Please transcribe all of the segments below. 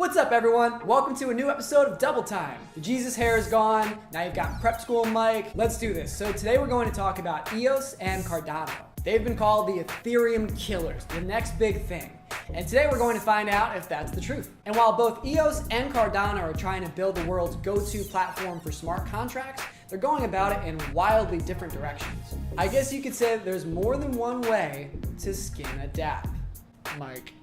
What's up, everyone? Welcome to a new episode of Double Time. The Jesus hair is gone. Now you've got prep school Mike. Let's do this. So today we're going to talk about EOS and Cardano. They've been called the Ethereum killers, the next big thing. And today we're going to find out if that's the truth. And while both EOS and Cardano are trying to build the world's go-to platform for smart contracts, they're going about it in wildly different directions. I guess you could say that there's more than one way to skin a dap. Mike.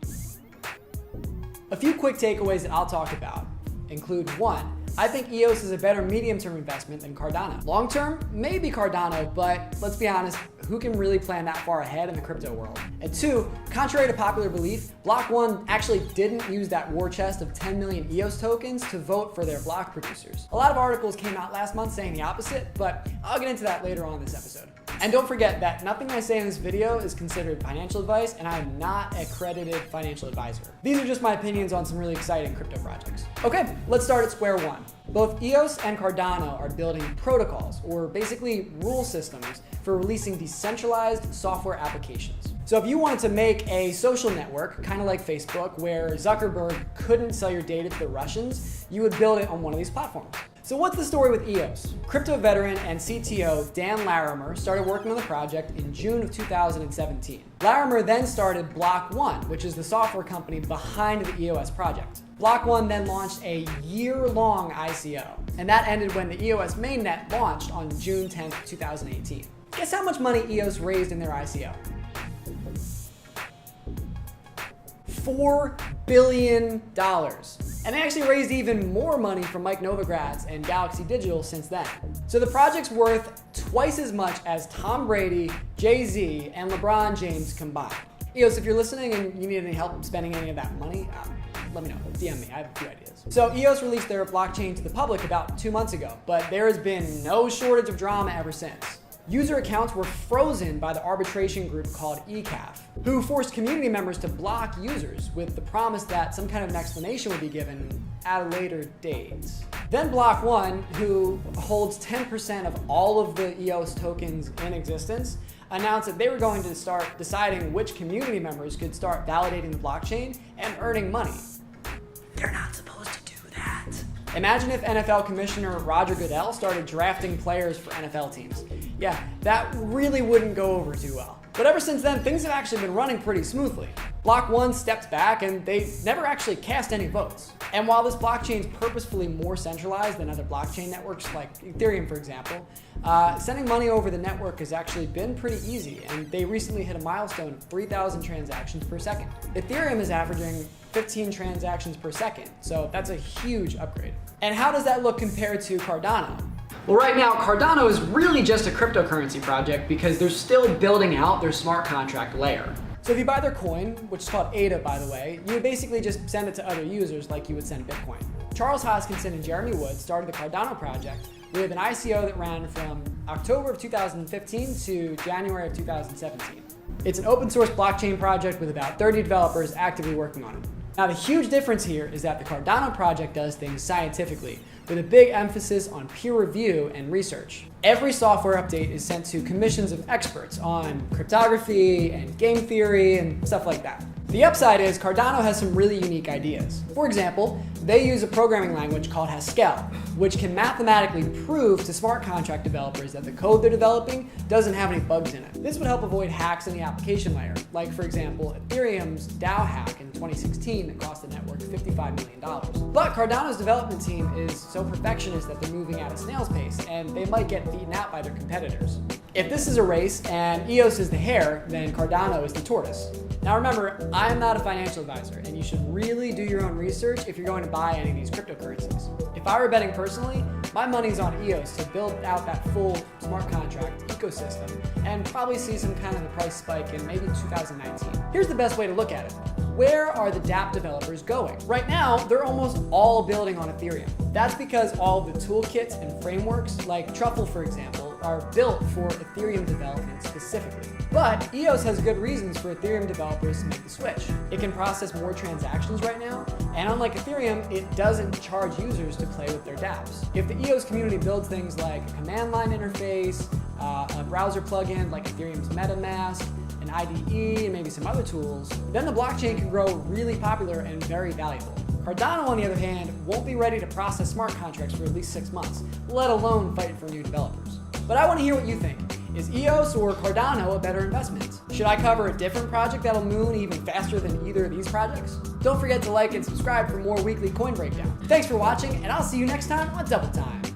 A few quick takeaways that I'll talk about include: 1, I think EOS is a better medium-term investment than Cardano. Long-term, maybe Cardano, but let's be honest, who can really plan that far ahead in the crypto world? And 2, contrary to popular belief, Block 1 actually didn't use that war chest of 10 million EOS tokens to vote for their block producers. A lot of articles came out last month saying the opposite, but I'll get into that later on in this episode. And don't forget that nothing I say in this video is considered financial advice, and I'm not a accredited financial advisor. These are just my opinions on some really exciting crypto projects. Okay, let's start at square one. Both EOS and Cardano are building protocols, or basically rule systems, for releasing decentralized software applications. So if you wanted to make a social network, kind of like Facebook, where Zuckerberg couldn't sell your data to the Russians, you would build it on one of these platforms. So what's the story with EOS? Crypto veteran and CTO Dan Larimer started working on the project in June of 2017. Larimer then started Block 1, which is the software company behind the EOS project. Block 1 then launched a year-long ICO, and that ended when the EOS mainnet launched on June 10th, 2018. Guess how much money EOS raised in their ICO? $4 billion. And they actually raised even more money from Mike Novogratz and Galaxy Digital since then. So the project's worth twice as much as Tom Brady, Jay-Z, and LeBron James combined. EOS, if you're listening and you need any help spending any of that money, let me know. DM me. I have a few ideas. So EOS released their blockchain to the public about 2 months ago, but there has been no shortage of drama ever since. User accounts were frozen by the arbitration group called ECAF, who forced community members to block users with the promise that some kind of an explanation would be given at a later date. Then Block 1, who holds 10% of all of the EOS tokens in existence, announced that they were going to start deciding which community members could start validating the blockchain and earning money. They're not supposed to do that. Imagine if NFL Commissioner Roger Goodell started drafting players for NFL teams. Yeah, that really wouldn't go over too well. But ever since then, things have actually been running pretty smoothly. Block 1 stepped back and they never actually cast any votes. And while this blockchain is purposefully more centralized than other blockchain networks like Ethereum, for example, sending money over the network has actually been pretty easy, and they recently hit a milestone of 3,000 transactions per second. Ethereum is averaging 15 transactions per second, so that's a huge upgrade. And how does that look compared to Cardano? Well, right now, Cardano is really just a cryptocurrency project because they're still building out their smart contract layer. So if you buy their coin, which is called ADA, by the way, you would basically just send it to other users like you would send Bitcoin. Charles Hoskinson and Jeremy Wood started the Cardano project with an ICO that ran from October of 2015 to January of 2017. It's an open source blockchain project with about 30 developers actively working on it. Now, the huge difference here is that the Cardano project does things scientifically, with a big emphasis on peer review and research. Every software update is sent to commissions of experts on cryptography and game theory and stuff like that. The upside is Cardano has some really unique ideas. For example, they use a programming language called Haskell, which can mathematically prove to smart contract developers that the code they're developing doesn't have any bugs in it. This would help avoid hacks in the application layer, like, for example, Ethereum's DAO hack in 2016 that cost the network $55 million. But Cardano's development team is so perfectionist that they're moving at a snail's pace, and they might get beaten out by their competitors. If this is a race and EOS is the hare, then Cardano is the tortoise. Now remember, I am not a financial advisor, and you should really do your own research if you're going to buy any of these cryptocurrencies. If I were betting personally, my money's on EOS to build out that full smart contract ecosystem and probably see some kind of a price spike in maybe 2019. Here's the best way to look at it. Where are the dApp developers going? Right now, they're almost all building on Ethereum. That's because all the toolkits and frameworks, like Truffle, for example, are built for Ethereum development specifically. But EOS has good reasons for Ethereum developers to make the switch. It can process more transactions right now, and unlike Ethereum, it doesn't charge users to play with their dApps. If the EOS community builds things like a command line interface, a browser plugin like Ethereum's MetaMask, an IDE and maybe some other tools, then the blockchain can grow really popular and very valuable. Cardano, on the other hand, won't be ready to process smart contracts for at least 6 months, let alone fight for new developers. But I want to hear what you think. Is EOS or Cardano a better investment? Should I cover a different project that'll moon even faster than either of these projects? Don't forget to like and subscribe for more weekly coin breakdown. Thanks for watching, and I'll see you next time on Double Time.